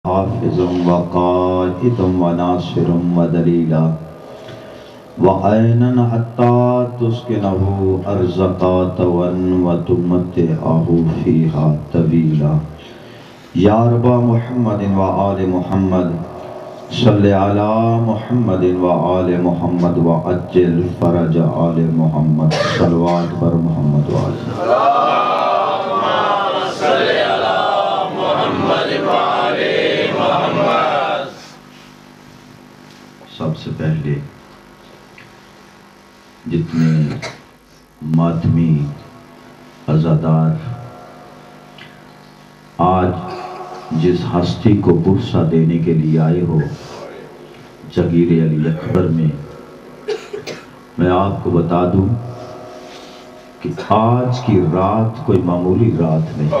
حافظ وقائد وناصر ودلیلا وعینا حتی تسکنه ارزقا تون وتمتعه فیها طویلا یا رب محمد وآل محمد صلی علی محمد وآل محمد وعجل فرج آل محمد صلوات بر محمد وآل سب سے پہلے جتنے ماتمی عزادار آج جس ہستی کو بورسا دینے کے لیے آئے ہو جگیر علی اکبر میں آپ کو بتا دوں کہ آج کی رات کوئی معمولی رات نہیں۔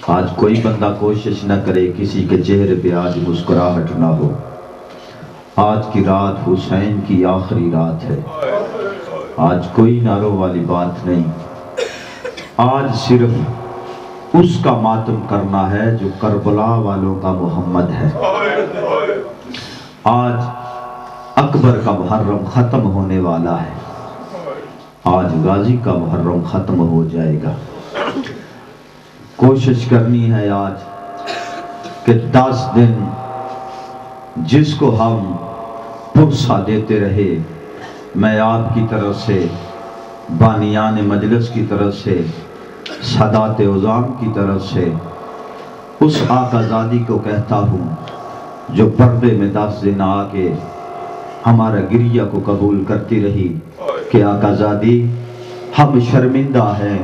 آج کوئی بندہ کوشش نہ کرے کسی کے چہرے پہ آج مسکراہٹ نہ ہو۔ آج کی رات حسین کی آخری رات ہے۔ آج کوئی نعروں والی بات نہیں، آج صرف اس کا ماتم کرنا ہے جو کربلا والوں کا محمد ہے۔ آج اکبر کا محرم ختم ہونے والا ہے، آج غازی کا محرم ختم ہو جائے گا۔ کوشش کرنی ہے آج کہ 10 دن جس کو ہم پرسہ دیتے رہے، میں آپ کی طرف سے، بانیان مجلس کی طرف سے، سادات عظام کی طرف سے اس آقا زادی کو کہتا ہوں جو پردے میں 10 دن آ کے ہمارا گریہ کو قبول کرتی رہی کہ آقا زادی ہم شرمندہ ہیں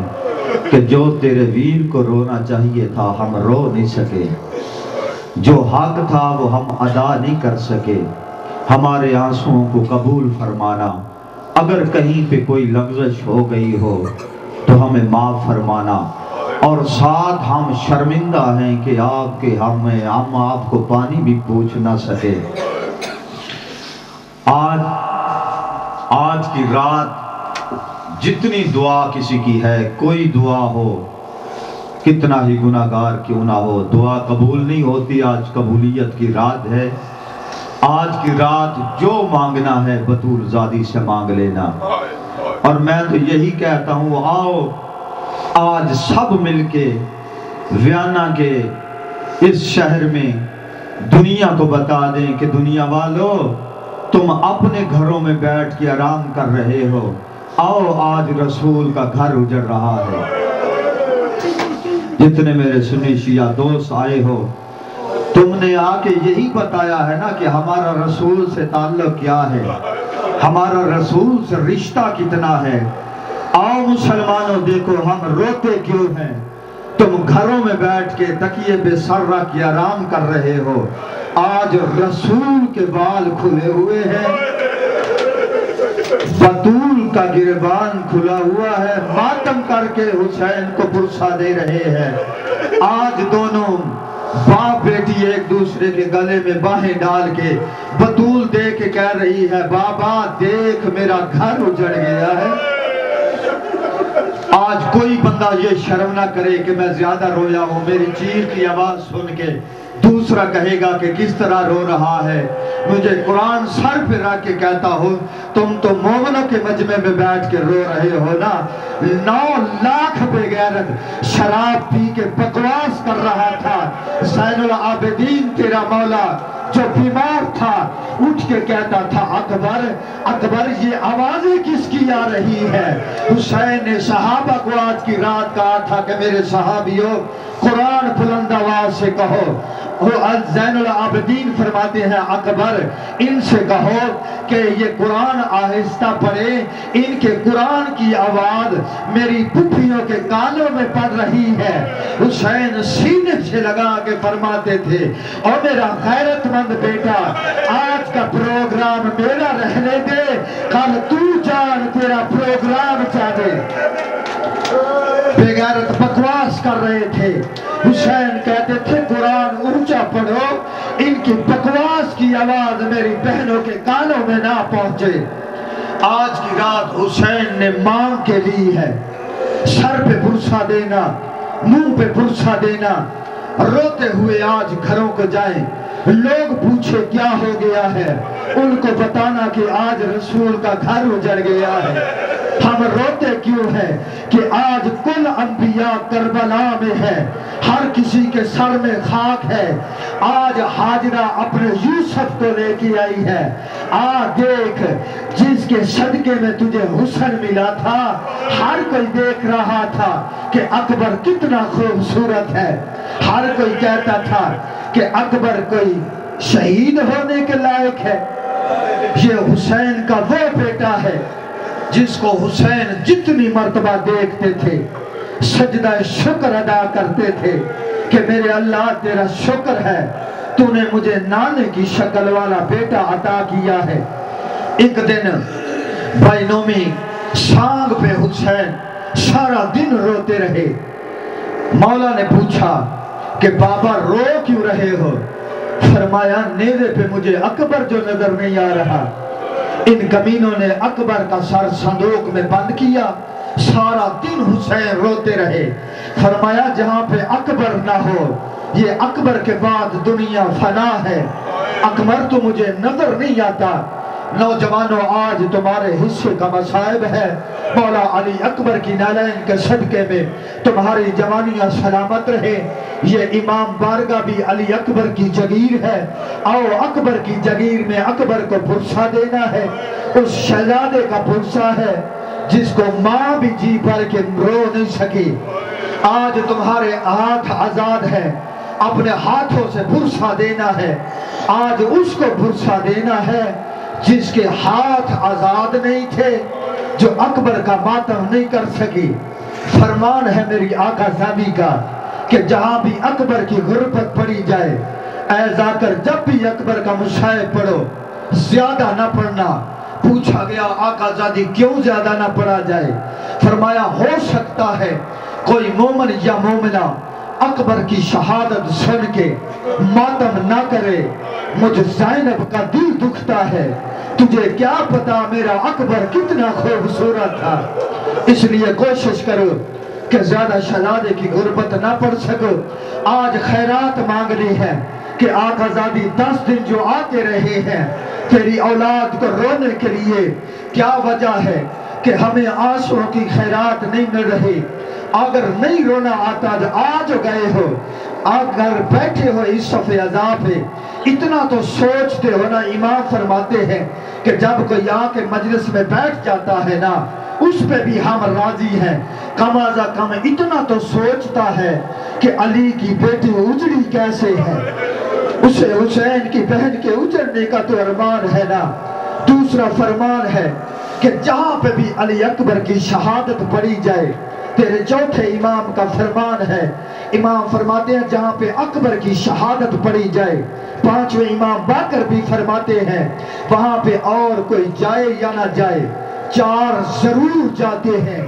کہ جو تیرے ویر کو رونا چاہیے تھا ہم رو نہیں سکے، جو حق تھا وہ ہم ادا نہیں کر سکے، ہمارے آنسوؤں کو قبول فرمانا، اگر کہیں پہ کوئی لغزش ہو گئی ہو تو ہمیں معاف فرمانا، اور ساتھ ہم شرمندہ ہیں کہ ہم آپ کو پانی بھی پوچھ نہ سکے۔ آج کی رات جتنی دعا کسی کی ہے، کوئی دعا ہو کتنا ہی گناہگار کیوں نہ ہو، دعا قبول نہیں ہوتی۔ آج قبولیت کی رات ہے۔ آج کی رات جو مانگنا ہے بطول زادی سے مانگ لینا، اور میں تو یہی کہتا ہوں آؤ آج سب مل کے ویانا کے اس شہر میں دنیا کو بتا دیں کہ دنیا والو تم اپنے گھروں میں بیٹھ کے آرام کر رہے ہو، آؤ آج رسول کا گھر اجڑ رہا ہے۔ جتنے میرے سنی شیعہ دوست آئے ہو، تم نے آ کے یہی بتایا ہے نا کہ ہمارا رسول سے تعلق کیا ہے، ہمارا رسول سے رشتہ کتنا ہے۔ آؤ مسلمانوں دیکھو ہم روتے کیوں ہیں، تم گھروں میں بیٹھ کے تکیے پہ سر رکھ کے آرام کر رہے ہو، آج رسول کے بال کھلے ہوئے ہیں، بطول کا گریبان کھلا ہوا ہے، ماتم کر کے حسین کو پرسہ دے رہے ہیں۔ آج دونوں باپ بیٹی ایک دوسرے کے گلے میں باہیں ڈال کے بطول دے کے کہہ رہی ہے بابا دیکھ میرا گھر اجڑ گیا ہے۔ آج کوئی بندہ یہ شرم نہ کرے کہ میں زیادہ رویا ہوں، میری چیخ کی آواز سن کے دوسرا کہے گا کہ کس طرح رو رہا ہے۔ مجھے قرآن سر پہ رکھ کے کہتا ہوں تم تو مومنوں کے مجمع میں بیٹھ کے رو رہے ہو نا۔ 9 لاکھ بے غیرت شراب پی کے بکواس کر رہا تھا، زین العابدین تیرا مولا جو بیمار تھا اٹھ کے کہتا تھا اکبر اکبر یہ آوازیں کس کی آ رہی ہے۔ حسین نے صحابہ کو آج کی رات کہا تھا کہ میرے صحابیوں قرآن بلند آواز سے کہو۔ زین العابدین فرماتے ہیں اکبر ان سے کہو کہ یہ قرآن آہستہ پڑھے، ان کے قرآن کی آواز میری پھپھیوں کے کانوں میں پڑ رہی ہے۔ حسین سینے سے لگا کے فرماتے تھے اور میرا غیرت مند بیٹا آج کا پروگرام میرا رہنے دے، کل تو جان تیرا پروگرام چاہے۔ بے غیرت بکواس کر رہے تھے، حسین کہتے تھے قرآن اونچا پڑھو، ان کی بکواس کی آواز میری بہنوں کے کانوں میں نہ پہنچے۔ آج کی رات حسین نے مانگ کے لی ہے، سر پہ برسا دینا، منہ پہ برسا دینا، روتے ہوئے آج گھروں کو جائیں، لوگ پوچھے کیا ہو گیا ہے، ان کو بتانا کہ آج رسول کا گھر اجڑ گیا ہے۔ ہم روتے کیوں ہیں کہ آج کل انبیاء کربلا میں ہے، ہر کسی کے سر میں خاک ہے۔ آج ہاجرہ اپنے یوسف کو لے کے آئی ہے، دیکھ جس کے صدقے میں تجھے حسن ملا تھا، ہر کوئی دیکھ رہا تھا کہ اکبر کتنا خوبصورت ہے، ہر کوئی کہتا تھا کہ اکبر کوئی شہید ہونے کے لائق ہے۔ یہ حسین کا وہ بیٹا ہے جس کو حسین جتنی مرتبہ دیکھتے تھے سجدہ شکر ادا کرتے تھے کہ میرے اللہ تیرا شکر ہے، تو نے مجھے نانے کی شکل والا بیٹا عطا کیا ہے۔ ایک دن بھائی نومی سانگ پہ حسین سارا دن روتے رہے۔ مولا نے پوچھا کہ بابا رو کیوں رہے ہو؟ فرمایا نیزے پہ مجھے اکبر جو نظر نہیں آ رہا۔ ان کمینوں نے اکبر کا سر صندوق میں بند کیا، سارا دن حسین روتے رہے۔ فرمایا جہاں پہ اکبر نہ ہو، یہ اکبر کے بعد دنیا فنا ہے، اکبر تو مجھے نظر نہیں آتا۔ نوجوانوں آج تمہارے حصے کا مصائب ہے، مولا علی اکبر کی نالین کے صدقے میں تمہاری جوانیاں سلامت رہے۔ یہ امام بارگاہ بھی علی اکبر کی جگیر ہے، آؤ اکبر کی جگیر میں اکبر کو پرسہ دینا ہے۔ اس شہزادے کا پرسہ ہے جس کو ماں بھی جی بھر کے رو نہیں سکی۔ آج تمہارے ہاتھ آزاد ہے، اپنے ہاتھوں سے پرسہ دینا ہے۔ آج اس کو پرسہ دینا ہے جس کے ہاتھ آزاد نہیں تھے، جو اکبر کا ماتم نہیں کر سکی۔ فرمان ہے میری آقا زادی کا کہ جہاں بھی اکبر کی غربت پڑی جائے، اے ذاکر جب بھی اکبر کا مصائب پڑھو زیادہ نہ پڑھنا۔ پوچھا گیا آقا زادی کیوں زیادہ نہ پڑھا جائے؟ فرمایا ہو سکتا ہے کوئی مومن یا مومنہ اکبر کی شہادت سن کے ماتم نہ کرے۔ مجھ زینب کا دل دکھتا ہے، تجھے کیا پتا میرا اکبر کتنا خوبصورت تھا۔ اس لیے کوشش کرو کہ زیادہ شہزادے کی غربت نہ پڑ سکو۔ آج خیرات مانگنی ہے کہ آقا زادی 10 دن جو آتے رہے ہیں تیری اولاد کو رونے کے لیے، کیا وجہ ہے کہ ہمیں آنسوؤں کی خیرات نہیں مل رہی؟ اگر نہیں رونا آتا جو آج گئے ہو، اگر بیٹھے ہو اس صف عذاب پہ، اتنا تو سوچتے ہو نا۔ امام فرماتے ہیں کہ جب کوئی آ کے مجلس میں بیٹھ جاتا ہے نا، اس پہ بھی ہم راضی ہیں۔ کم از کم اتنا تو سوچتا ہے کہ علی کی بیٹی اجڑی کیسے ہے، اسے حسین کی بہن کے اجڑنے کا تو ارمان ہے نا۔ دوسرا فرمان ہے کہ جہاں پہ بھی علی اکبر کی شہادت پڑی جائے، تیرے چوتھے امام کا فرمان ہے، امام فرماتے ہیں جہاں پہ اکبر کی شہادت پڑی جائے، پانچویں امام باقر بھی فرماتے ہیں وہاں پہ اور کوئی جائے یا نہ جائے، 4 ضرور جاتے ہیں۔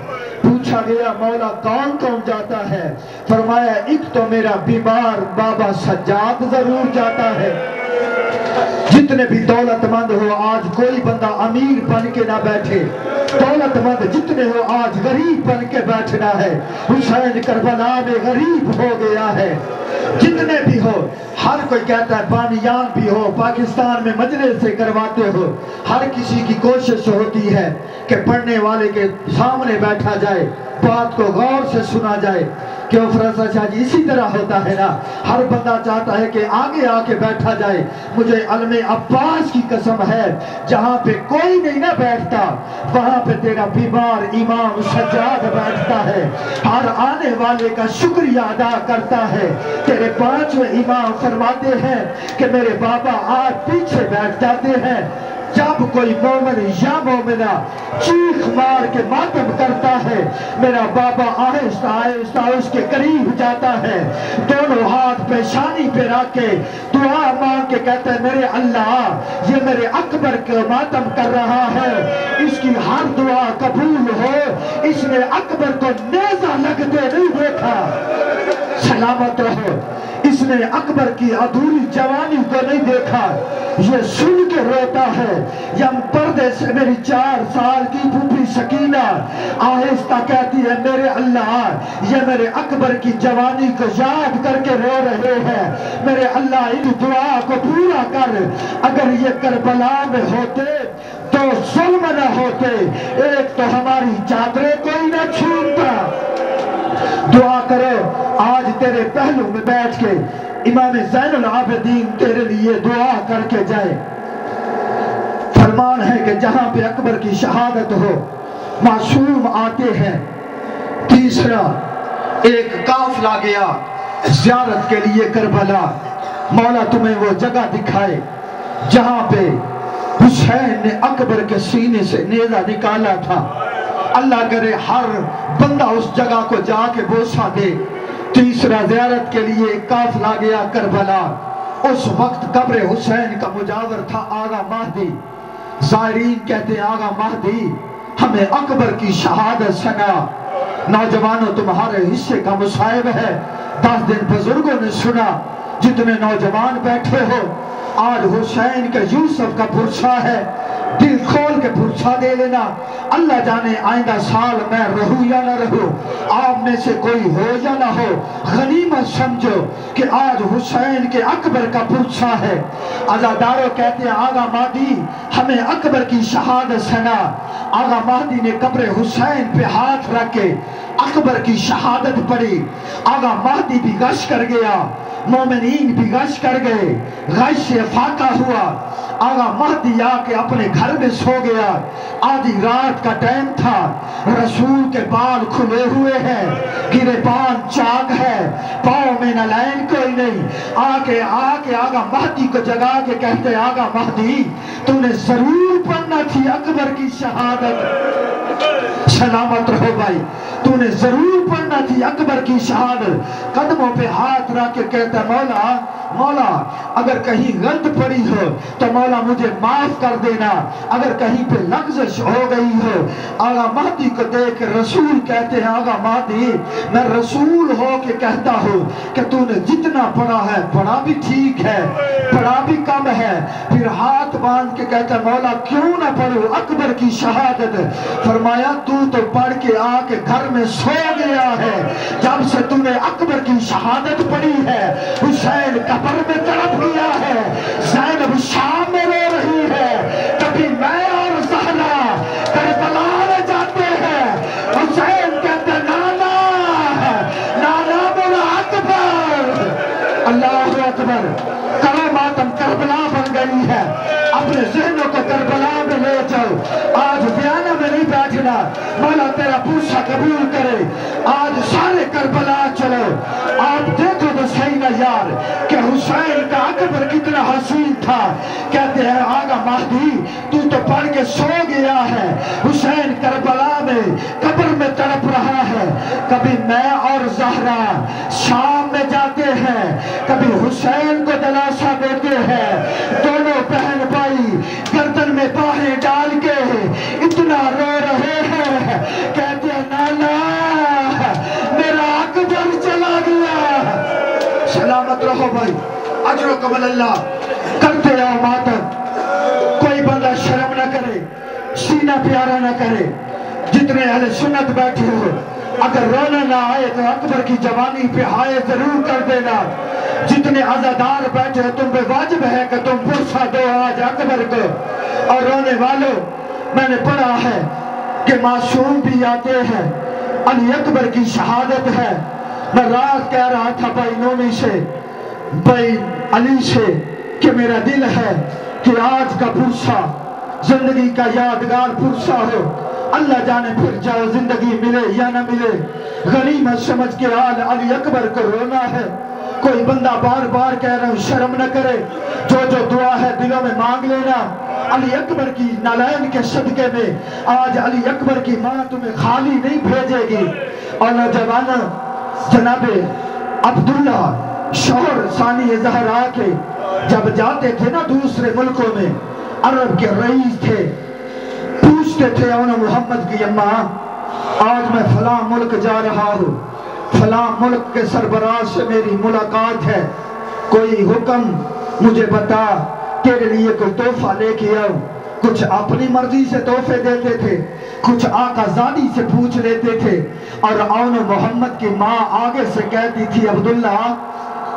پوچھا گیا مولا کون کون جاتا ہے؟ فرمایا ایک تو میرا بیمار بابا سجاد ضرور جاتا ہے۔ جتنے بھی دولت مند ہو آج کوئی بندہ امیر بن کے نہ بیٹھے، دولت مند جتنے ہو آج غریب بن کے بیٹھنا ہے۔ حسین کربلا میں غریب ہو گیا ہے۔ جتنے بھی ہو، ہر کوئی کہتا ہے بانیان بھی ہو، پاکستان میں مجلس سے کرواتے ہو، ہر کسی کی کوشش ہوتی ہے کہ پڑھنے والے کے سامنے بیٹھا جائے، بات کو غور سے سنا جائے۔ کیوں فرزا شاہ جی اسی طرح ہوتا ہے نا، ہر بندہ چاہتا ہے کہ آگے آ کے بیٹھا جائے۔ مجھے علم عباس کی قسم ہے جہاں پہ کوئی نہیں نہ بیٹھتا وہاں پہ تیرا بیمار امام سجاد بیٹھتا ہے، ہر آنے والے کا شکریہ ادا کرتا ہے۔ تیرے 5ویں امام فرماتے ہیں کہ میرے بابا آج پیچھے بیٹھ جاتے ہیں، جب کوئی مومن یا مومنہ چیخ مار کے ماتم کرتا ہے میرا بابا آہستہ آہستہ اس کے قریب جاتا ہے، دونوں ہاتھ پیشانی پہ رکھ کے دعا مانگ کے کہتا ہے میرے اللہ یہ میرے اکبر کے ماتم کر رہا ہے، اس کی ہر دعا قبول ہو، اس نے اکبر کو نیزہ لگتے نہیں دیکھا۔ سلامت رہو۔ اس جس نے اکبر کی ادھوری جوانی کو نہیں دیکھا یہ سن کے روتا ہے۔ یم پردے سے میری 4 سال کی پھوپھی سکینہ آہستہ کہتی ہے میرے اللہ یہ میرے اکبر کی جوانی کو یاد کر کے رو رہے ہیں، میرے اللہ ان دعا کو پورا کر۔ اگر یہ کربلا میں ہوتے تو ظلم نہ ہوتے، ایک تو ہماری چادریں کوئی نہ چھوٹتا۔ دعا کرو آج تیرے پہلو میں بیٹھ کے امام زین العابدین تیرے لیے دعا کر کے جائے۔ فرمان ہے کہ جہاں پہ اکبر کی شہادت ہو معصوم آتے ہیں۔ تیسرا ایک قافلہ گیا زیارت کے لیے کربلا، مولا تمہیں وہ جگہ دکھائے جہاں پہ حسین نے اکبر کے سینے سے نیزہ نکالا تھا۔ اللہ کرے ہر بندہ اس جگہ کو جا کے بوسہ دے۔ تیسرا زیارت کے لیے ایک قافلہ گیا کربلا، اس وقت قبر حسین کا مجاور تھا آغا مہدی۔ زائرین کہتے ہیں آغا مہدی ہمیں اکبر کی شہادت سنا۔ نوجوانوں تمہارے حصے کا مصائب ہے، 10 دن بزرگوں نے سنا۔ جتنے نوجوان بیٹھے ہو آج حسین کے یوسف کا پرسہ ہے، دل کھول کے پرسہ دے لینا۔ اللہ جانے آئندہ سال میں رہوں یا نہ رہوں، آپ میں سے کوئی ہو یا نہ ہو، غنیمت سمجھو کہ آج حسین کے اکبر کا پرسہ ہے۔ عزاداروں کہتے ہیں آغا مہدی ہمیں اکبر کی شہادت سنا۔ آغا مہدی نے قبر حسین پہ ہاتھ رکھ کے اکبر کی شہادت پڑھی۔ آغا مہدی بھی گشت کر گیا، مومنین بھی گشت کر گئے، غش سے فاقہ ہوا۔ آغا مہدی آ کے اپنے گھر میں سو گیا۔ آدھی رات کا ٹائم تھا، رسول کے بال کھلے ہوئے ہیں، گریبان چاک ہے، پاؤں میں نالین کوئی نہیں۔ آ کے آغا مہدی کو جگا کے کہتے آغا مہدی تو نے ضرور پڑھنا تھی اکبر کی شہادت۔ سلامت رہو بھائی، تو نے ضرور پڑھنا تھی اکبر کی شہادت۔ قدموں پہ ہاتھ رکھ کے کہتا مولا اگر کہیں غلط پڑی ہو تو مولا مجھے معاف کر دینا، اگر کہیں پہ لغزش ہو گئی ہو۔ آغا مہدی کو دیکھ رسول کہتے ہیں آغا مہدی میں رسول ہو کے کہتا ہوں کہ تو نے جتنا پڑھا ہے پڑھا بھی ٹھیک ہے، پڑھا بھی کم ہے۔ پھر ہاتھ باندھ کے کہتا مولا کیوں نہ پڑھو اکبر کی شہادت؟ فرمایا تو پڑھ کے آ کے گھر میں سو گیا ہے، جب سے تو نے اکبر کی شہادت پڑھی ہے حسین قبر میں تڑپ گیا ہے، زینب شام میں رو رہی ہے، کبھی میں اور زہرا کربلا میں جاتے ہیں، حسین کہتے نانا میرا اکبر۔ اللہ اکبر، کرو ماتم کربلا بن گئی ہے، اپنے ذہنوں کو کربلا میں لے جاؤ۔ آج بیانہ میں نہیں بیٹھنا، مولا تیرا پوچھا قبول کرے۔ آج سارے کربلا چلو، آپ دیکھو تو صحیح نہ یار کہ حسین کا اکبر کتنا حسین تھا۔ کہتے ہیں آغا مہدی تو پڑھ کے سو گیا ہے، حسین کربلا میں قبر میں تڑپ رہا ہے۔ کبھی میں اور زہرا شام میں جاتے ہیں، کبھی حسین کو دلاسا دیتے ہیں، دونوں بہن بھائی گردن میں باہیں ڈال کے اتنا رو رہے ہیں، کہتے ہیں نانا میرا اکبر چلا گیا۔ سلامت رہو بھائی، اجر و کمال اللہ کرتے رہو ماتم۔ کوئی بندہ شرم نہ کرے، سینہ پیارا نہ کرے۔ جتنے اہل سنت بیٹھے ہو اگر رونا نہ آئے تو اکبر کی جوانی پہ ہائے ضرور کر دینا۔ جتنے عزادار بیٹھے ہو تم پہ واجب ہے کہ تم پرسہ دو آج اکبر کو۔ اور رونے والوں میں نے پڑھا ہے کہ معصوم بھی آتے ہیں، علی اکبر کی شہادت ہے۔ میں رات کہہ رہا تھا بھائی نومی سے، بھائی علی سے کہ میرا دل ہے کہ آج کا پرسہ زندگی کا یادگار پرسہ ہو۔ اللہ جانے پھر جاؤ زندگی ملے یا نہ ملے، غنیمت سمجھ کے آل علی اکبر کو رونا ہے۔ کوئی بندہ بار بار کہہ رہا ہوں شرم نہ کرے، جو دعا ہے دلوں میں مانگ لینا۔ علی اکبر کی نالین کے صدقے میں آج علی اکبر کی ماں تمہیں خالی نہیں بھیجے گی۔ اور نوجوانوں جناب عبداللہ شوہر ثانی زہرا کے جب جاتے تھے نا دوسرے ملکوں میں، عرب کے رئیس تھے، پوچھتے تھے انہوں محمد کی اماں آج میں فلاں ملک جا رہا ہوں، فلاں ملک کے سربراہ سے میری ملاقات ہے، کوئی حکم مجھے بتا، تیرے لیے کوئی تحفہ لے کے آؤ۔ کچھ اپنی مرضی سے تحفے دیتے تھے، کچھ آقا زادی سے پوچھ لیتے تھے۔ اور اون محمد کی ماں آگے سے کہتی تھی عبداللہ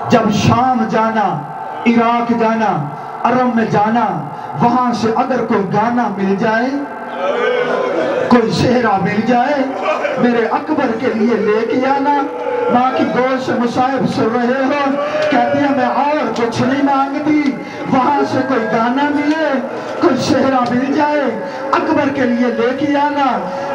جب شام جانا، عراق جانا، عرب میں جانا، وہاں سے اگر کوئی گانا مل جائے، کوئی صحرا مل جائے، میرے اکبر کے لیے لے کے آنا۔ ماں کی گود سے مصائب سن رہے ہو، کہتی ہے میں اور کچھ نہیں مانگتی، وہاں سے کوئی گانا ملے، کوئی صحرا مل جائے، اکبر کے لیے لے کے آنا۔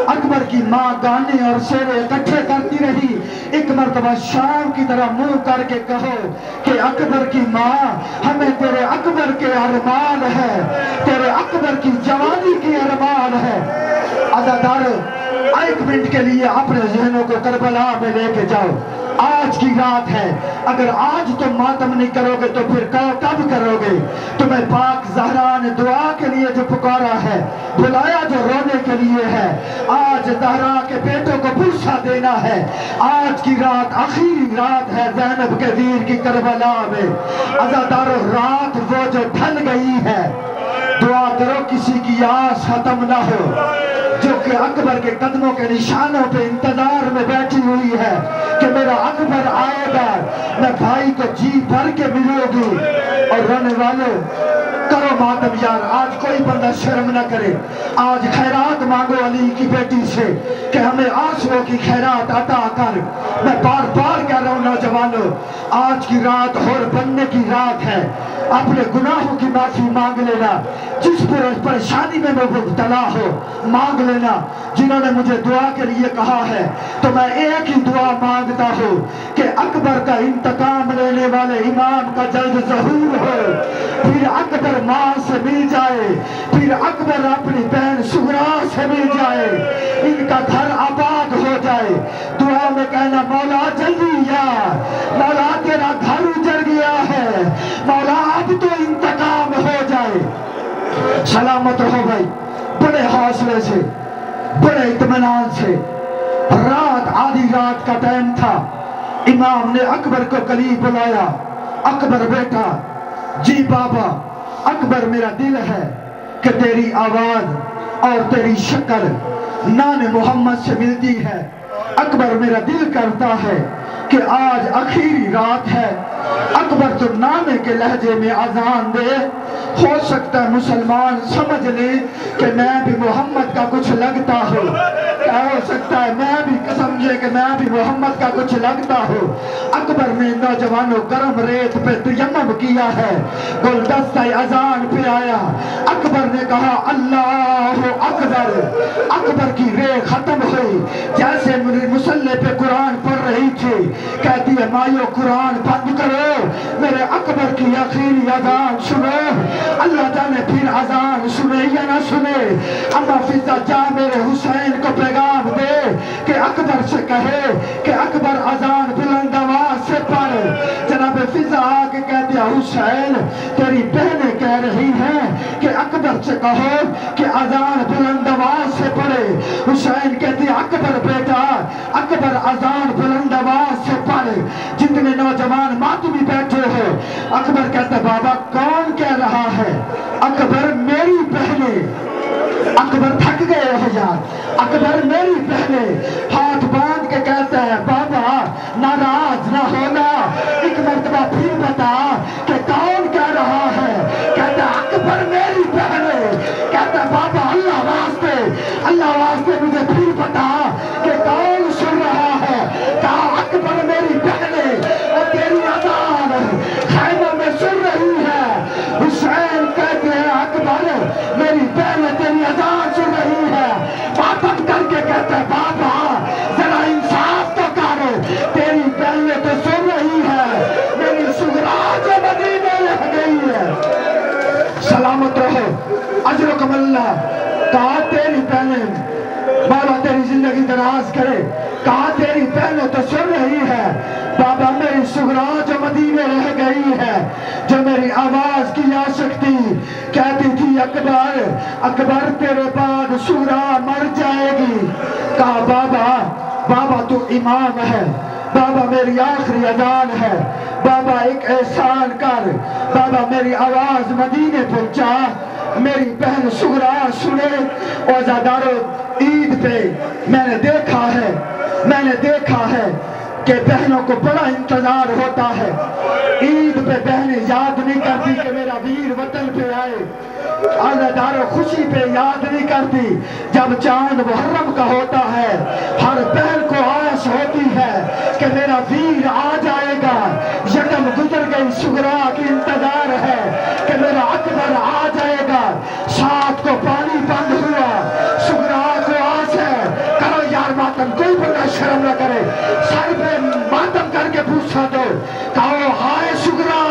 اکبر کی ماں گانے اور صحرے اکٹھے کرتی رہی۔ ایک مرتبہ شام کی طرح منہ کر کے کہو کہ اکبر کی ماں ہمیں تیرے اکبر کے ارمان ہے، تیرے اکبر کی جوانی کی ارمان ہے۔ عزادارو، ایک منٹ کے لیے اپنے ذہنوں کو کربلا میں لے کے جاؤ۔ آج کی رات ہے، اگر آج تم ماتم نہیں کرو گے تو پھر کب کرو گے؟ تمہیں پاک زہرا نے دعا کے لیے جو پکارا ہے، بلایا جو رونے کے لیے ہے۔ آج زہرا کے بیٹوں کو پرسہ دینا ہے۔ آج کی رات آخری رات ہے زینب کے ویر کی کربلا میں۔ عزادارو، رات وہ جو ڈھل گئی ہے، دعا کرو کسی کی آس ختم نہ ہو، جو کہ اکبر کے قدموں کے نشانوں پہ انتظار میں بیٹھی ہوئی ہے کہ میرا اکبر آئے گا، میں بھائی کو جی بھر کے ملوں گی۔ اور رونے والوں، کرو ماتم یار، آج کوئی بندہ شرم نہ کرے۔ آج خیرات مانگو علی کی بیٹی سے کہ ہمیں آنسوؤں کی خیرات عطا کر۔ میں بار بار کہہ رہا ہوں نوجوانوں، آج کی رات حور بننے کی رات ہے۔ اپنے گناہوں کی معافی مانگ لینا، جس پریشانی میں مبتلا ہو مانگ لینا۔ جنہوں نے مجھے دعا کے لیے کہا ہے تو میں ایک ہی دعا مانگتا ہوں کہ اکبر کا انتقام لینے والے امام کا جلد ظہور ہو، پھر اکبر ماں سے مل جائے، پھر اکبر اپنی بہن سغرا سے مل جائے، ان کا گھر آباد ہو جائے۔ دعا میں کہنا مولا جلدی یا مولا تیرا گھر اجڑ گیا ہے، مولا اب تو انتقام ہو جائے۔ سلامت رہو بھائی، بڑے حوصلے سے، بڑے اطمینان سے۔ رات آدھی رات کا ٹائم تھا، امام نے اکبر کو قریب بلایا۔ اکبر بیٹا، جی بابا، اکبر میرا دل ہے کہ تیری آواز اور تیری شکل نان محمد سے ملتی ہے۔ اکبر میرا دل کرتا ہے کہ آج آخری رات ہے، اکبر تو نانے کے لہجے میں اذان دے۔ ہو سکتا ہے مسلمان سمجھ لے کہ میں بھی محمد کا کچھ لگتا ہوں، کیا ہو سکتا ہے میں بھی سمجھے کہ میں بھی محمد کا کچھ لگتا ہوں۔ اکبر نے نوجوانوں گرم ریت پہ تیمم کیا ہے، گلدستہ اذان پہ آیا۔ اکبر نے کہا اللہ اکبر۔ اکبر کی ریت ختم ہوئی، جیسے مصلی پہ قرآن پڑھ رہی تھی، کہتی ہے مائیو قرآن بند کرو، میرے اکبر کی آخری اذان سنو۔ اللہ جانے پھر اذان سنے یا نہ سنے۔ اما فضا جا میرے حسین کو پیغام دے کہ اکبر سے کہے کہ اکبر اذان بلند آواز سے پڑھ۔ جناب فضا آگے کہتے ہیں حسین تیری بہنیں کہہ رہی ہیں کہ اکبر سے کہو کہ اذان بلند آواز سے پڑھے۔ حسین کہتی ہے اکبر بیٹا، اکبر اذان بلند آواز سے پڑھے۔ جتنے نوجوان ماتمی بیٹھے ہو، اکبر کہتا ہے بابا کون کہہ رہا ہے؟ اکبر میری بہنیں۔ اکبر تھک گئے ہیں یار، اکبر میری بہنیں۔ ہاتھ باندھ کے کہتا ہے بابا ناراض نہ ہونا، ایک مرتبہ پھر بتا کہ کون کہہ رہا ہے؟ کہتا ہے اکبر میری بہنیں۔ کہتا ہے بابا اللہ واسطے، اللہ واسطے مجھے پھر بتا کہ کون سن رہا ہے؟ کہا اکبر میری بہنیں، اور تیری اذان خیمہ میں سن رہی ہے۔ حسین کہتے ہیں اکبر میری بہنیں تیری اذان سن رہی ہے۔ ماتم کر کے کہتے ہیں بابا ذرا انصاف تو کر، تیری بہنیں تو سن رہی ہے، میری سغرا جو مدینے رہ گئی ہے۔ سلامت رہو، اجرکم اللہ۔ کہا تیری بہنیں، بابا تیری زندگی دراز کرے، کہا تیری بہنیں تو سن رہی ہے، بابا میری سغرا جو مدینے رہ گئی ہے، جو میری آواز کی عاشق تھی، کہتی تھی اکبر اکبر تیرے بعد سغرا مر جائے گی۔ کہا بابا تو امام ہے، بابا میری آخری اذان ہے، بابا ایک احسان کر، بابا میری آواز مدینے پہنچا، میری بہن سغرا سنے۔ عزادارو عید پہ میں نے دیکھا ہے کہ بہنوں کو بڑا انتظار ہوتا ہے۔ عید پہ بہنیں یاد نہیں کرتی کہ میرا ویر وطن پہ آئے، عزادارو خوشی پہ یاد نہیں کرتی جب چاند محرم کا ہوتا ہے۔ ہر بہن کو آس ہوتی ہے کہ میرا ویر آ جائے گا۔ یکم گزر گئی سغرا کی انتظار ہے کہ میرا اکبر آ جائے گا۔ سات کو پانی بند ہوا، سغرا کو آس ہے۔ کرو یار ماتم، کوئی بندہ شرم نہ کرے، سر پہ ماتم کر کے پوچھا دو، کہو ہائے سغرا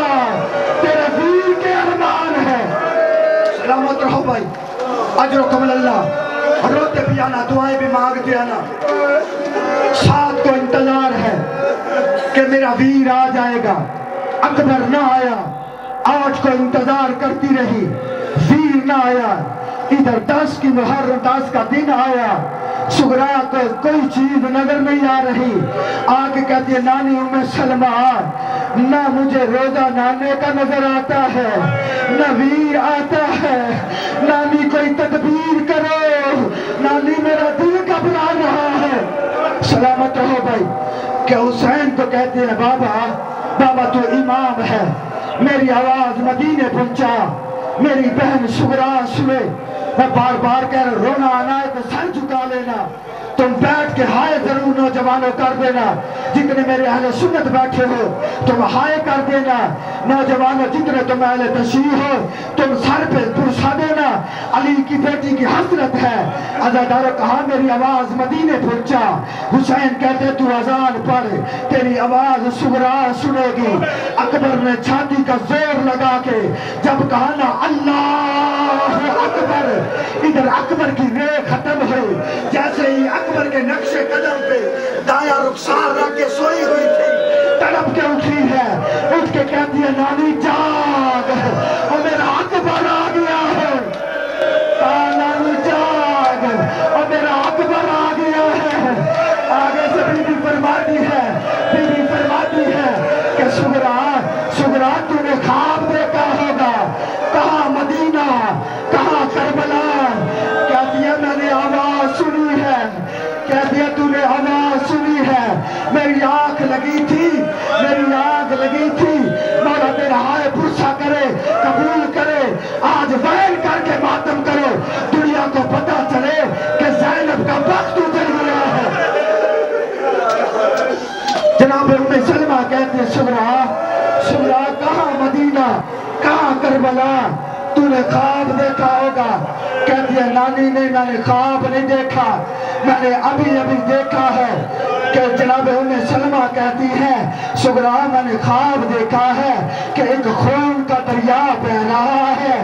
تیرے ویر کے ارمان ہے۔ سلامت رہو بھائی، اجرکم اللہ، روتے بھی آنا، دعائیں بھی مانگتے آنا۔ سات کو انتظار ہے کہ میرا ویر آ جائے گا، اکبر نہ آیا۔ 8 کو انتظار کرتی رہی، ویر نہ آیا۔ ادھر 10 کی محرم 10 کا دن آیا، سغرا کو کوئی چیز نظر نہیں آ رہی۔ آ کے کہتی ہے نانی ام سلمہ، نہ مجھے روزہ نانے کا نظر آتا ہے، نہ ویر آتا ہے، نانی کوئی تدبیر کرو، نانی میرا دل گھبرا رہا ہے۔ سلامت رہو بھائی، کہ حسین کو کہتے ہیں بابا تو امام ہے، میری آواز مدینے پہنچا، میری بہن سغرا سنے۔ میں بار بار کہہ رہا، رونا آنا ہے تو سر جھکا لینا، تم بیٹھ کے ہائے ضرور نوجوانوں کر دینا، جتنے میرے اہل سنت بیٹھے ہو تم ہائے کر دینا، نوجوانوں جتنے تم اہل تشیع ہو تم سر پہ پرسا دینا، علی کی بیٹی کی حسرت ہے۔ عزاداروں کہا میری آواز مدینے پہنچا، حسین کہتے تو اذان پڑھ، تیری آواز سغرا سنے گی۔ اکبر نے چھاتی کا زور لگا کے جب کہا نا اللہ اکبر، ادھر اکبر کی ریح ختم ہوئی، جیسے ہی اکبر کے نقش قدم پہ دایا رخسار رکھ کے سوئی ہوئی تھی، تڑپ کے اٹھی ہے، اٹھ کے کہتی ہے نانی جاگ، اور میرا اکبر آ گیا ہے، نانی جاگ، اور میرا اکبر آ گیا ہے۔ آگے سے بی بی فرماتی ہے کہ سغرا تو نے خواب دیکھا ہوگا، کہاں مدینہ، کہاں کربلا، کہتی ہے میں نے آواز سنی ہے، کہتی ہے تو نے آواز سنی ہے، میری آنکھ لگی تھی، مولا تیرا ہائے پرسا کرے، قبول کرے، آج ویل کر کے ماتم کرو، دنیا کو پتا چلے کہ زینب کا وقت اجڑ گیا ہے۔ جناب ام سلمہ کہتے ہیں سغرا کہاں مدینہ، کہاں کربلا، تو نے خواب دیکھا ہوگا۔ کہتی ہے نانی نہیں، میں نے خواب نہیں دیکھا، میں نے ابھی دیکھا ہے کہ جناب ام سلمہ کہتی ہے سغرا میں نے خواب دیکھا ہے کہ ایک خون کا دریا بہ رہا ہے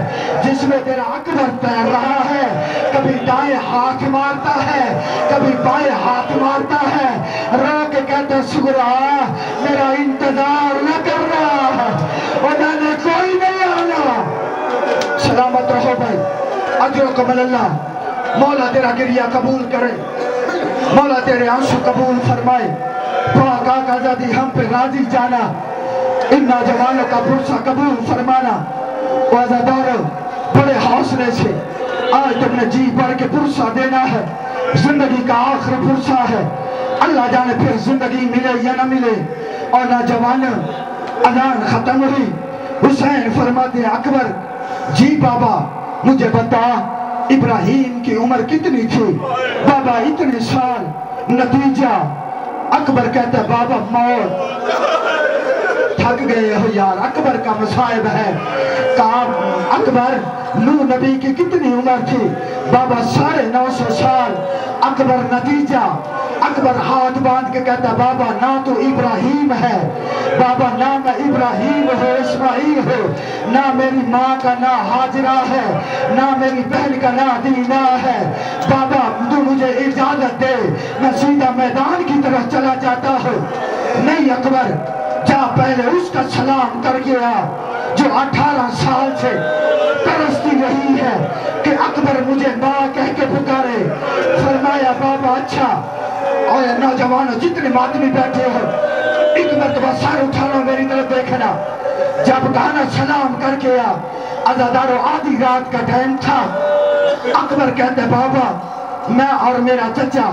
جس میں تیرا اکبر تیر رہا ہے، کبھی دائیں ہاتھ مارتا ہے، کبھی بائیں ہاتھ مارتا ہے، رو کے کہتے سغرا میرا انتظار نہ کرنا، اور میں نے کوئی نہیں آنا۔ سلامت رہو بھائی، اجرکم اللہ، مولا تیرا گریہ قبول کرے، مولا تیرے آنسو قبول فرمائے، پاک آقا زادی ہم پہ راضی جانا، ان نوجوانوں کا پرسہ قبول فرمانا۔ وعزادارو بڑے حوصلے سے آج تم نے جی بڑھ کے پرسہ دینا ہے، زندگی کا آخری پرسہ ہے، اللہ جانے پھر زندگی ملے یا نہ ملے۔ اور نوجوانوں اذان ختم ہوئی، حسین فرماتے ہیں اکبر جی بابا مجھے بتا ابراہیم کی عمر کتنی تھی؟ بابا اتنے سال۔ نتیجہ اکبر کہتا ہے بابا موت۔ تھک گئے ہو یار، اکبر کا مصائب ہے۔ کہا اکبر نوح نبی کی کتنی عمر تھی؟ بابا 950 سال۔ اکبر نتیجہ اکبر ہاتھ باندھ کے کہتا ہے بابا نہ تو ابراہیم ہے، بابا نہ میں ابراہیم ہو اسماعیل ہو، نہ میری ماں کا نہ حاجرہ ہے، نہ میری بہن کا نہ دینا ہے، بابا تو مجھے اجازت دے میں سیدھا میدان کی طرف چلا جاتا ہوں۔ نہیں اکبر جا پہلے اس کا سلام کر گیا جو 18 سال سے ترستی رہی ہے کہ اکبر مجھے ماں کہہ کے پکارے۔ فرمایا بابا اچھا اور نوجوانوں جتنے ماتمی بیٹھے ہو ایک مرتبہ سر اٹھانا میری طرف دیکھنا. جب گانا سلام کر کے عزادارو آدھی رات کا ٹائم تھا. اکبر کہتے بابا میں اور میرا چچا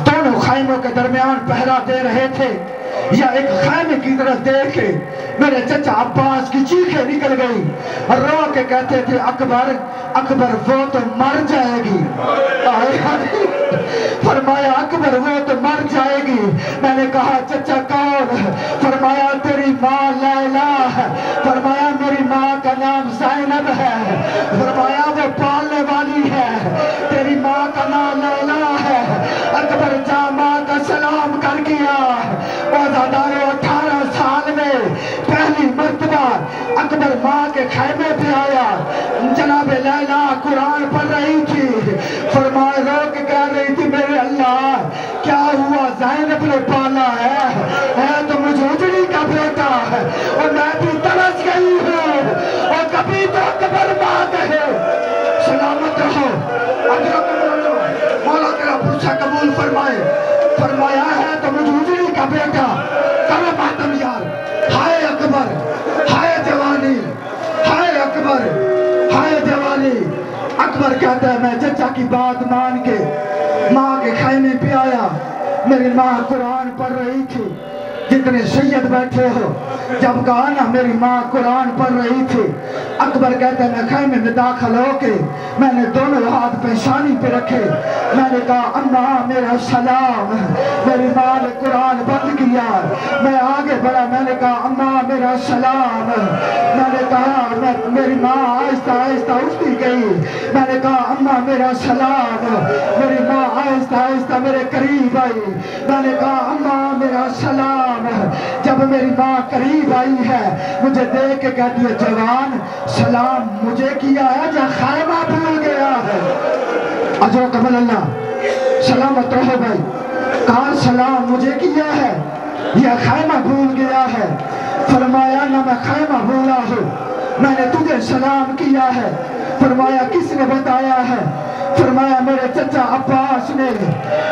دونوں خیموں کے درمیان پہرا دے رہے تھے. یا ایک خیمے کی طرف دیکھ کے میرے چچا عباس کی چیخیں نکل گئی اور رو کے کہتے تھے اکبر اکبر وہ تو مر جائے گی. فرمایا اکبر وہ تو مر جائے گی. میں نے کہا چچا کون؟ فرمایا تیری ماں لیلا ہے. فرمایا میری ماں کا نام زینب ہے. فرمایا وہ پالنے والی ہے. تیری ماں کا نام لیلا ہے. اکبر جا ماں کا سلام کر گیا. عزادارو 18 سال میں پہلی مرتبہ اکبر ماں کے خیمے پہ آیا. جناب لیلا قرآن پڑھ رہی تھی. فرمایا رو کے کہہ رہی تھی میرے اللہ کیا ہوا زینب نے پالا ہے تو مجھے اجڑی کا بیٹا ہے اور میں بھی ترس گئی ہوں. اور کبھی تو اکبر ماں کہے سلامت رہو. مولا تیرا پوچھا قبول فرمائے. فرمایا ہے تو مجھے اجڑی کا بیٹا. کرو ماتم یار. ہائے اکبر ہائے جوانی ہائے اکبر ہائے جوانی. اکبر کہتا ہے میں چچا کی بات مان کے ماں کے خیمے پہ آیا. میری ماں قرآن پڑھ رہی تھی. جتنے سید بیٹھے ہو جب کہا نا میری ماں قرآن پڑھ رہی تھی. اکبر کہتا ہے میں خیمے میں داخل ہو کے میں نے دونوں ہاتھ پیشانی پہ رکھے. میں نے کہا اماں میرا سلام. میری ماں نے قرآن بند کیا. میں آگے بڑھا. میں نے کہا اماں میرا سلام. میں نے کہا میری ماں آہستہ آہستہ اٹھتی گئی. میں نے کہا اماں میرا سلام. میری ماں آہستہ آہستہ میرے قریب آئی. میں نے کہا اماں میرا سلام. جب میری ماں قریب آئی ہے مجھے دیکھ کے کہتی ہے جوان سلام مجھے کیا ہے یا خیمہ بھول گیا ہے؟ اجو قبل اللہ سلامت رہو بھائی. کہا سلام مجھے کیا ہے یا خیمہ بھول گیا ہے؟ فرمایا نہ میں خیمہ بھولا ہوں میں نے تجھے سلام کیا ہے. فرمایا کس نے بتایا ہے؟ فرمایا میرے چچا عباس نے.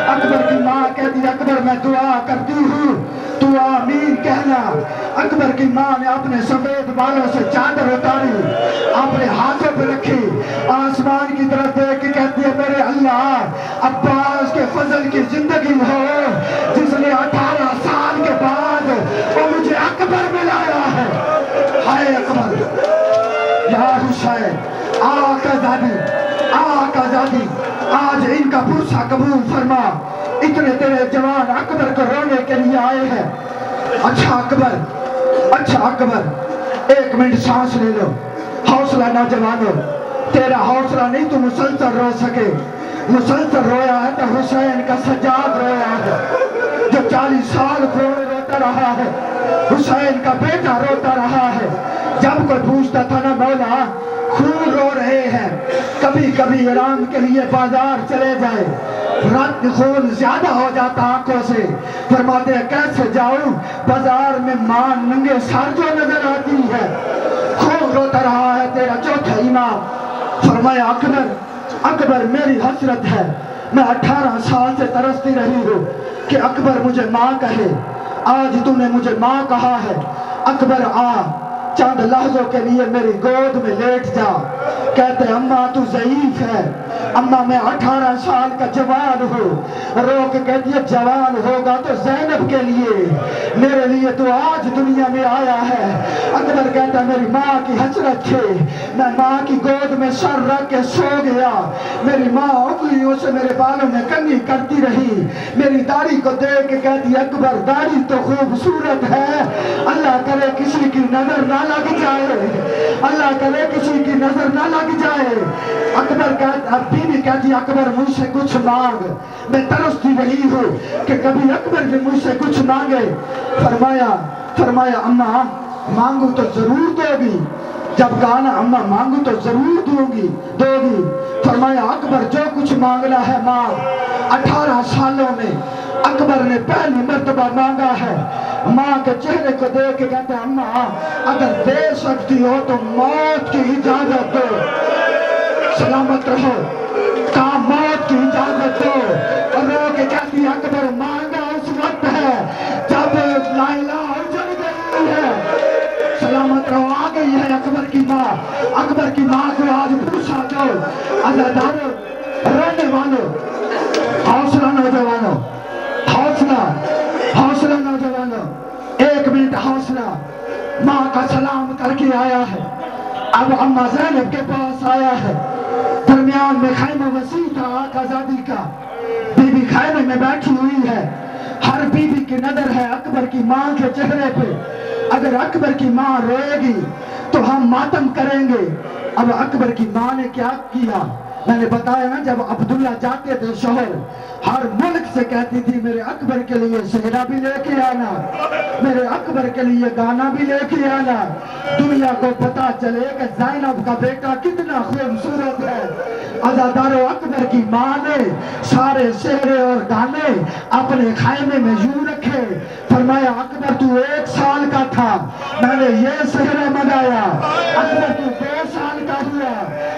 اکبر کی ماں کہتی اکبر میں دعا کرتی ہوں تو آمین کہنا. اکبر کی ماں نے اپنے سفید بالوں سے چادر اتاری اپنے ہاتھوں پہ رکھی. آسمان کی طرف دیکھ کے کہتی ہے میرے اللہ عباس کے فضل کی زندگی ہو جس نے 18 سال کے بعد وہ مجھے اکبر میں لایا ہے. ہائے اکبر یا حسین آقا زادی آقا زادی آج ان کا پرسہ قبول فرما. اتنے تیرے جوان اکبر کو رونے کے لیے آئے ہیں. اچھا اکبر 1 منٹ سانس لے لو. حوصلہ نوجوانوں تیرا حوصلہ نہیں تو مسلسل رو سکے. مسلسل رویا ہے تو حسین کا سجاد رویا ہے جو 40 سال روتا رہا ہے. حسین کا بیٹا روتا رہا ہے. جب کوئی پوچھتا تھا نا مولا خون رو رہے ہیں کبھی کبھی آرام کے لیے بازار چلے جائے رات خون زیادہ ہو جاتا آنکھوں سے. فرماتے ہیں کیسے جاؤں بازار میں ماں ننگے سر جو نظر آتی ہے. خون روتا رہا ہے تیرا چوتھا امام. فرمایا اکبر میری حسرت ہے میں 18 سال سے ترستی رہی ہوں کہ اکبر مجھے ماں کہے. آج تو نے مجھے ماں کہا ہے. اکبر آ چند لحظوں کے لیے میری گود میں لیٹ جا. کہتے ہیں اماں تو ضعیف ہے. اماں میں 18 سال کا جوان ہوں. رو کے کہتی ہے جوان ہوگا تو زینب کے لیے میرے لیے تو آج دنیا میں آیا ہے. اکبر کہتا ہے میری ماں کی حسرت تھی. میں ماں کی گود میں سر رکھ کے سو گیا. میری ماں انگلیوں سے میرے بالوں میں کنگھی کرتی رہی. میری داڑھی کو دیکھ کے کہتی اکبر داڑھی تو خوبصورت ہے اللہ کرے کسی کی نظر نہ لگ جائے. اللہ کرے کسی کی نظر نہ لگ جائے. اکبر کہتی اکبر مجھ سے کچھ مانگ. میں ترستی رہی ہوں کہ کبھی اکبر بھی مجھ سے کچھ مانگے. فرمایا اماں مانگو تو ضرور دو گی. جب کہا نا اماں مانگو تو ضرور دو گی. فرمایا اکبر جو کچھ مانگنا ہے مانگ. 18 سالوں میں اکبر نے پہلی مرتبہ مانگا ہے. ماں کے چہرے کو دیکھ کے کہتے ہیں اماں اگر دے سکتی ہو تو موت کی اجازت دو. سلامت رہو. کہا موت کی اجازت دو. اور رو کے کہتی اکبر کی ماں کو آج پوچھا جاؤ عزاداروں رونے والوں حوصلہ نوجوانوں حوصلہ نوجوانوں 1 منٹ حوصلہ ماں کا سلام کر کے آیا ہے اب اماں زینب کے پاس آیا ہے درمیان میں خیمہ وسیع تھا آگ آزادی کا بی بی خیمے میں بیٹھی ہوئی ہے ہر بی بی کی نظر ہے اکبر کی ماں کے چہرے پہ اگر اکبر کی ماں روئے گی تو ہم ماتم کریں گے اب اکبر کی ماں نے کیا کیا میں نے بتایا نا جب عبداللہ جاتے تھے شوہر ہر ملک سے کہتی تھی میرے اکبر کے لیے صحرا بھی لے کے آنا میرے اکبر کے لیے گانا بھی لے کے آنا دنیا کو پتا چلے کہ زینب کا بیٹا کتنا خوبصورت ہے عزادارو اکبر کی ماں نے سارے صحرے اور گانے اپنے خیمے میں یوں رکھے فرمایا اکبر تو 1 سال کا تھا میں نے یہ صحرا منگایا اکبر تو 2 سال کا ہوا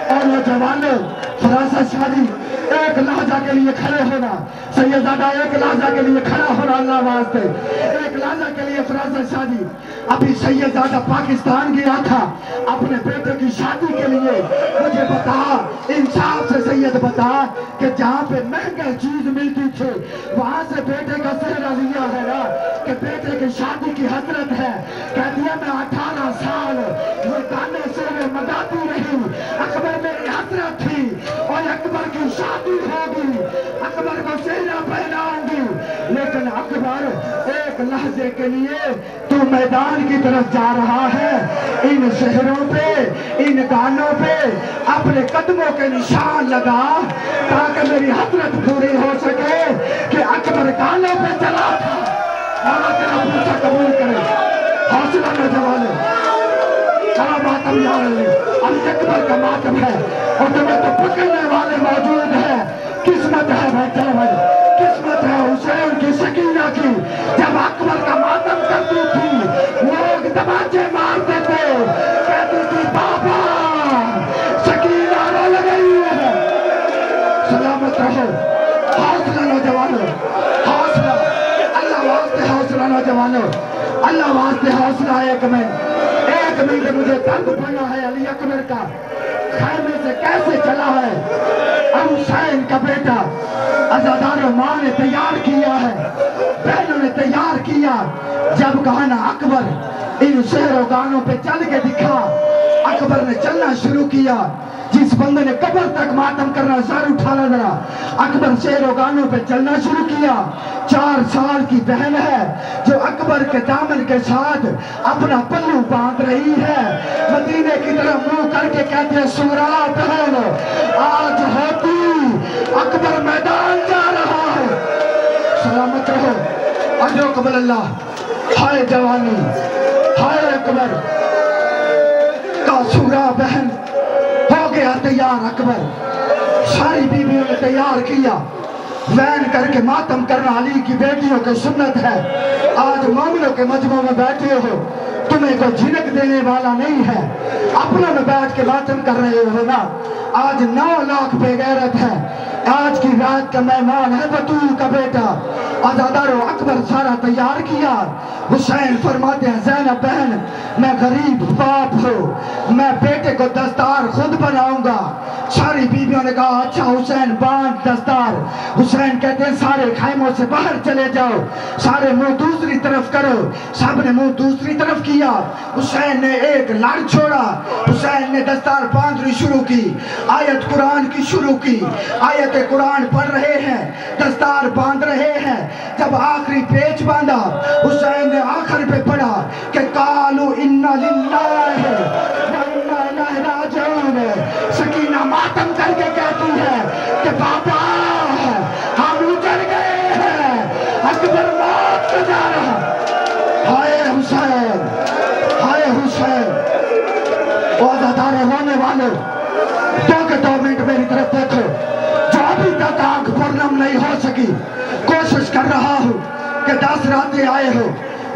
اور نوجوانوں فراست شادی 1 لحظہ کے لیے کھڑے ہونا سیدزادہ 1 لحظہ کے لیے کھڑا ہونا اللہ واسطے 1 لحظہ کے لیے فراست شادی ابھی سیدزادہ پاکستان گیا تھا اپنے بیٹے کی شادی کے لیے مجھے بتا انصاف سے سید بتا کہ جہاں پہ مہنگا چیز ملتی تھی وہاں سے بیٹے کا صحرا لیا ہے نا کہ بیٹے کی شادی کی حسرت ہے کہہ دیا میں 18 سال یہ گانے صحرے منگاتی رہی اکبر میری حسرت تھی اور اکبر کی شادی ہوگی اکبر کو صحرا پہناؤں گی لیکن اکبر 1 لحظے کے لیے تو میدان کی طرف جا رہا ہے ان شہروں پہ ان گانوں پہ اپنے قدموں کے نشان لگا تاکہ میری حسرت پوری ہو سکے کہ اکبر گانوں پہ چلا تھا مولا تیرا پوچھا قبول کرے حوصلہ نوجوانوں چلا ماتم یا اللہ اب اکبر کا ماتم ہے اور تمہیں تو پکڑنے والے موجود ہیں قسمت ہے بھائی چلو بھائی قسمت ہے حسین کی سکینہ کی جب اکبر کا ماتم کرتی تھی لوگ تماچے مارتے تھے کہتی تھی بابا سکینہ رو لگئی ہے سلامت رہو حوصلہ نوجوانوں حوصلہ اللہ واسطے حوصلہ نوجوانوں اللہ واسطے حوصلہ 1 منٹ مجھے درد پڑا ہے علی اکبر کا خیمے سے کیسے چلا ہے اب حسین کا بیٹا عزادارو ماں نے تیار کیا ہے بہنوں نے تیار کیا جب کہا نا اکبر ان شہر و گانوں پہ چل کے دکھا اکبر نے چلنا شروع کیا جس بندے نے قبر تک ماتم کرنا سر اٹھانا ذرا اکبر شہر و گانوں پہ چلنا شروع کیا 4 سال کی بہن ہے جو اکبر کے دامن کے ساتھ اپنا پلو باندھ رہی ہے مدینے کی طرف منہ کر کے کہتے ہیں سورا بہن آج ہوتی اکبر میدان جا رہا ہے سلامت رہو اجو قبل اللہ ہائے جوانی ہائے اکبر کا سورا بہن ہو گیا تیار اکبر ساری بیویوں نے تیار کیا وین کر کے ماتم کرنا علی کی بیٹیوں کی سنت ہے آج مومنوں کے مجمع میں بیٹھے ہو تمہیں کوئی جھنک دینے والا نہیں ہے اپنوں میں بیٹھ کے ماتم کر رہے ہو نا آج 9 لاکھ بے غیرت ہے آج کی رات کا مہمان ہے بطول کا بیٹا عزادارو اکبر سارا تیار کیا حسین فرماتے ہیں زینب بہن میں غریب باپ ہوں میں بیٹے کو دستار خود بناؤں گا ساری بیویوں نے کہا اچھا حسین باندھ دستار حسین کہتے ہیں سارے خیموں سے باہر چلے جاؤ سارے منہ دوسری طرف کرو سب نے منہ دوسری طرف کیا حسین نے ایک لڑ چھوڑا حسین نے دستار باندھنی شروع کی آیت قرآن کی شروع کی آیت قرآن پڑھ رہے ہیں دستار باندھ رہے ہیں جب آخری پیچ باندھا حسین نے آخر پہ پڑھا کہ قالوا انا للہ و انا الیہ راجعون سکینہ ماتم کر کے کہتی ہے کہ بابا ہم اجڑ گئے ہیں اکبر موت کو جا رہا ہائے حسین ہائے حسین عزادارے رونے والے 2 منٹ میری طرف دیکھو جو ابھی تک آنکھ پرنم نہیں ہو سکی کوشش کر رہا ہوں کہ 10 راتیں آئے ہو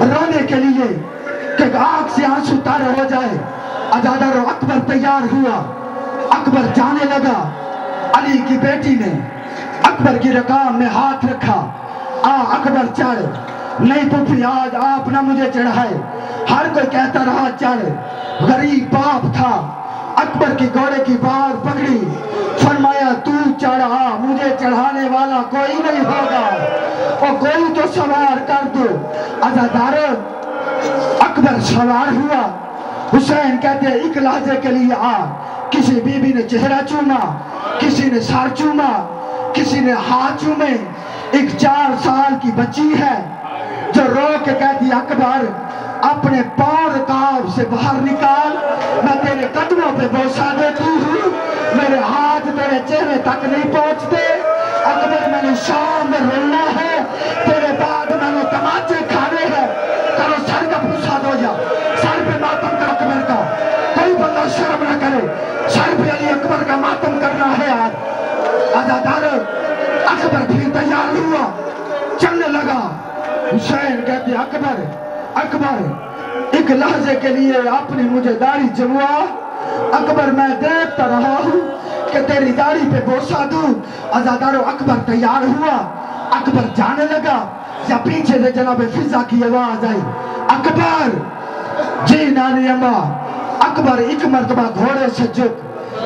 رونے کے لیے کہ آنکھ سے آنسو تارے ہو جائے عزادارو اکبر تیار ہوا اکبر جانے لگا علی کی بیٹی نے اکبر کی رکام میں ہاتھ رکھا اکبر چڑھ نہیں پھوپھی آج آپ نہ مجھے چڑھائے. ہر کوئی کہتا رہا چڑھ. غریب باپ تھا, اکبر کی گھوڑے کی بار پکڑی, فرمایا تو چڑھا, مجھے چڑھانے والا کوئی نہیں ہوگا, اور کوئی تو سوار کر دو. عزادارو اکبر سوار ہوا. حسین کہتے ہیں ایک لحظے کے لیے آ. کسی بی بی نے چہرہ چوما, کسی نے سر چوما, کسی نے ہاتھ چومے. ایک 4 سال کی بچی ہے جو رو کے کہتی اکبر اپنے پاؤں رکاب سے باہر نکال, میں تیرے قدموں پہ بوسہ دیتی ہوں, میرے ہاتھ تیرے چہرے تک نہیں پہنچتے. اکبر میں نے شام میں رونا ہے, تیرے بعد میں نے تماچے کھانے ہیں. کرو سر کا پوچھا دو, جا سر پہ ماتم کر اکبر کا. کوئی بندہ شرم نہ کرے, سر پہ علی اکبر کا ماتم کرنا ہے. آج عزادار اکبر پھر تیار ہوا, چلنے لگا. حسین کہتے اکبر اکبر ایک لحظے کے لیے اپنی مجھے داڑھی جموا. اکبر میں دیکھتا رہا ہوں کہ تیری داڑھی پہ بوسہ دوں. عزادارو اکبر تیار ہوا, اکبر جانے لگا. یا پیچھے سے جناب فضا کی آواز آئی, اکبر. جی نانی اماں. اکبر ایک مرتبہ گھوڑے سے جھک.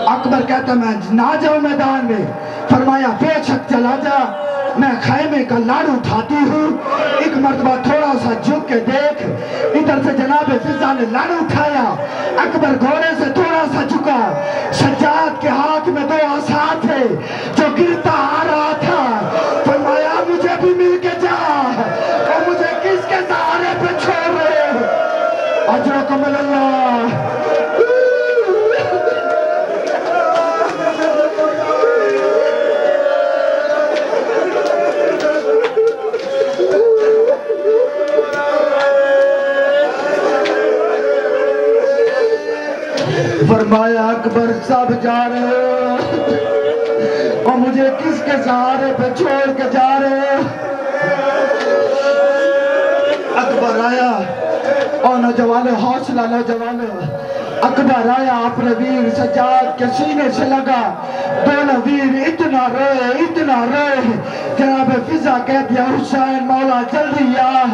اکبر کہتا میں نہ جاؤں میدان میں. فرمایا بے شک چلا جا, میں خیمے کا لاڑو اٹھاتی ہوں. ایک مرتبہ تھوڑا سا جھک کے دیکھ, ادھر سے جناب فضا نے لاڑو اٹھایا. اکبر گھوڑے سے تھوڑا سا جھکا. سجاد کے ہاتھ میں 2 عصا تھے جو گرتا آ رہا تھا. فرمایا مجھے بھی مل کے جا, اور مجھے کس کے سہارے پہ چھوڑ رہے ہو. اجرکم اللہ. فرمایا اکبر سب جا رہے ہو, اور مجھے کس کے سہارے پہ چھوڑ کے جا رہے ہو. اکبر آیا, اور نوجوانوں حوصلہ نوجوانوں. اکبر آیا, اپنے ویر سجاد کے سینے سے لگا. دونوں ویر اتنا روئے. جناب فضا کہہ دیا حسین مولا جلدی آ,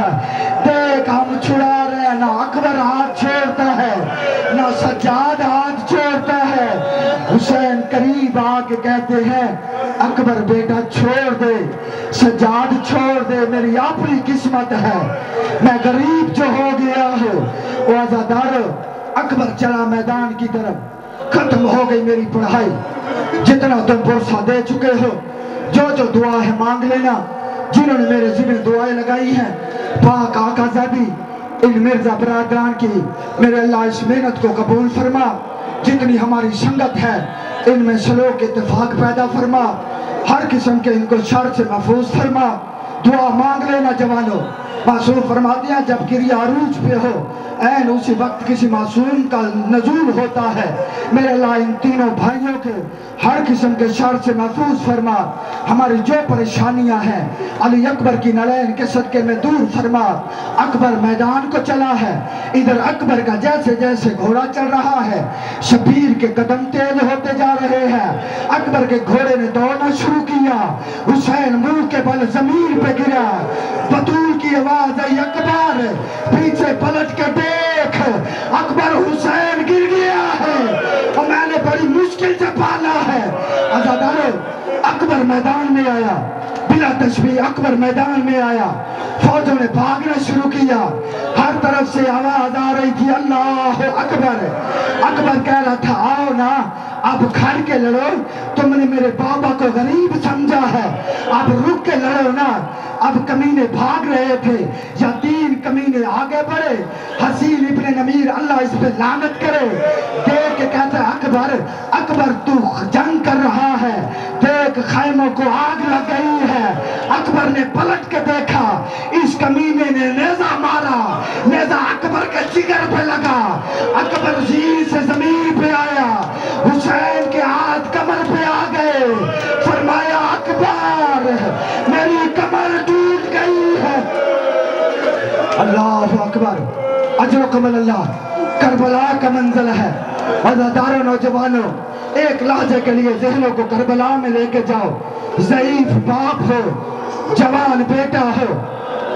دیکھ ہم چھڑا رہے ہیں. نہ اکبر ہاتھ چھوڑتا ہے, نہ سجاد ہاتھ چھوڑتا ہے. حسین قریب آ کے کہتے ہیں اکبر بیٹا چھوڑ دے, سجاد چھوڑ دے, میری اپنی قسمت ہے, میں غریب جو ہو گیا ہوں. وہ عزادارو اکبر چلا میدان کی طرف. ختم ہو گئی میری پڑھائی, جتنا تم بورسہ دے چکے ہو, جو دعا ہے مانگ لینا. جنہوں نے میرے ذمہ دعائیں لگائی ہیں, پاک آقا زادی ان مرزا برادران کی, میرے اللہ اس محنت کو قبول فرما. جتنی ہماری سنگت ہے ان میں سلوک اتفاق پیدا فرما, ہر قسم کے ان کو شر سے محفوظ فرما. دعا مانگ لینا جوانوں. معصوم فرماتے ہیں جب گریہ عروج پہ ہو, عین اسی وقت کسی معصوم کا نزول ہوتا ہے. میرے اللہ ان تینوں بھائیوں کے ہر قسم کے شر سے محفوظ فرما. ہماری جو پریشانیاں ہیں علی اکبر کی نلین کے صدقے میں دور فرما. اکبر میدان کو چلا ہے, ادھر اکبر کا جیسے جیسے گھوڑا چل رہا ہے, شبیر کے قدم تیز ہوتے جا رہے ہیں. اکبر کے گھوڑے نے دوڑنا شروع کیا. حسین منہ کے بل زمین پہ گرا. بطول کی آواز آئی اکبر, پیچھے پلٹ کے دیکھ, اکبر حسین گر گیا ہے, اور میں نے بڑی مشکل سے پالا ہے. عزادارو اکبر میدان میں آیا, بلا تشبیہ اکبر میدان میں آیا. فوجوں نے بھاگنا شروع کیا, ہر طرف سے آواز آ رہی تھی اللہ اکبر. اکبر کہہ رہا تھا آؤ نا, اب کھڑ کے لڑو, تم نے میرے بابا کو غریب سمجھا ہے, اب رک کے لڑو نا. اب کمینے بھاگ رہے تھے, یا 3 کمینے آگے بڑھے. حسین ابن نمیر اللہ اس پہ لعنت کرے, دیکھ کے کہتا ہے اکبر اکبر تو جنگ کر رہا ہے, دیکھ خیموں کو آگ لگ گئی ہے. اکبر نے پلٹ کے دیکھا, اس کمینے نے نیزہ مارا, نیزہ اکبر کے جگر پہ لگا. اکبر زیر سے زمین پہ آیا, حسین کے ہاتھ کمر پہ آ گئے. فرمایا اکبر میری کمر ٹوٹ گئی ہے. اللہ اکبر. اجرکم اللہ. کربلا کا منزل ہے. عزادارو نوجوانوں, ایک لحظے کے لیے ذہنوں کو کربلا میں لے کے جاؤ. ضعیف باپ ہو, جوان بیٹا ہو,